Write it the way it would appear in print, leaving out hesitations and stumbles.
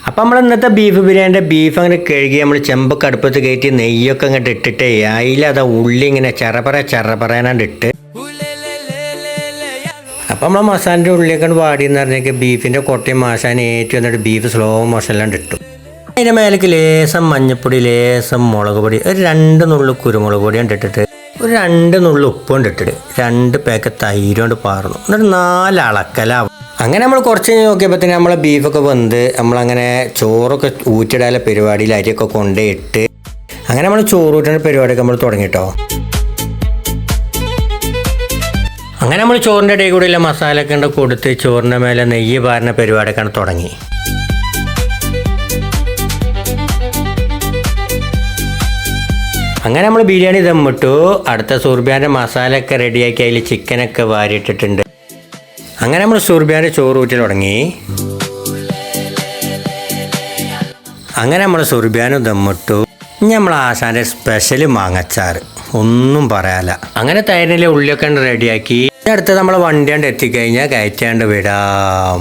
അപ്പം നമ്മൾ ഇന്നത്തെ ബീഫ് ബിരിയാണിൻ്റെ ബീഫ് അങ്ങനെ കഴുകി നമ്മൾ ചെമ്പൊക്കെ അടുപ്പത്ത് കയറ്റി നെയ്യൊക്കെ അങ്ങോട്ട് ഇട്ടിട്ട് അതിലത് ഉള്ളി ഇങ്ങനെ ചെറപറയാനാണ്ട് ഇട്ട് അപ്പം നമ്മൾ മസാലൻ്റെ ഉള്ളിയൊക്കെ വാടിയെന്ന് പറഞ്ഞാൽ ബീഫിൻ്റെ കൊട്ടയും മാസാനും ഏറ്റവും എന്നിട്ട് ബീഫ് സ്ലോ മോഷനിലാണ്ട് ഇട്ടു. അതിൻ്റെ മേലേക്ക് ലേസം മഞ്ഞൾപ്പൊടി, ലേസം മുളക് പൊടി, ഒരു 2 നുള്ളു കുരുമുളക് പൊടി ഇട്ടിട്ട് ഒരു 2 നുള്ളു ഉപ്പ് ഇട്ടിട്ട് 2 പാക്ക് തൈര് കൊണ്ട് പാർന്നു. എന്നിട്ട് 4 അളക്കലാവും. അങ്ങനെ നമ്മൾ കുറച്ച് കഴിഞ്ഞ് നോക്കിയപ്പോൾ തന്നെ നമ്മളെ ബീഫൊക്കെ വെന്ത് നമ്മളങ്ങനെ ചോറൊക്കെ ഊറ്റിടാനുള്ള പരിപാടിയിൽ അരിയൊക്കെ കൊണ്ടുപോയിട്ട് അങ്ങനെ നമ്മൾ ചോറ് ഊറ്റുന്ന പരിപാടിയൊക്കെ നമ്മൾ തുടങ്ങിട്ടോ. അങ്ങനെ നമ്മൾ ചോറിൻ്റെ ഇടയിൽ കൂടെ ഉള്ള മസാലയൊക്കെ ഉണ്ട് കൊടുത്ത് ചോറിൻ്റെ മേലെ നെയ്യ് പാരുന്ന പരിപാടിയൊക്കെ തുടങ്ങി. അങ്ങനെ നമ്മൾ ബിരിയാണി ദമ്മിട്ടു. അടുത്ത സുർബിയാൻ്റെ മസാലയൊക്കെ റെഡിയാക്കി അതിൽ ചിക്കനൊക്കെ വാരിയിട്ടിട്ടുണ്ട്. അങ്ങനെ നമ്മൾ സുർബിയാൻ്റെ ചോറ് ഊറ്റി തുടങ്ങി. അങ്ങനെ നമ്മൾ സുർബിയാനും ദമ്മിട്ടു. ഇനി നമ്മൾ ആശാൻ്റെ സ്പെഷ്യൽ മാങ്ങച്ചാറ്, ഒന്നും പറയാല്ല. അങ്ങനെ തൈരിലെ ഉള്ളിയൊക്കെ റെഡിയാക്കി അടുത്ത് നമ്മൾ വണ്ടിയാണ്ട് എത്തിക്കഴിഞ്ഞാൽ കയറ്റാണ്ട് വിടാം.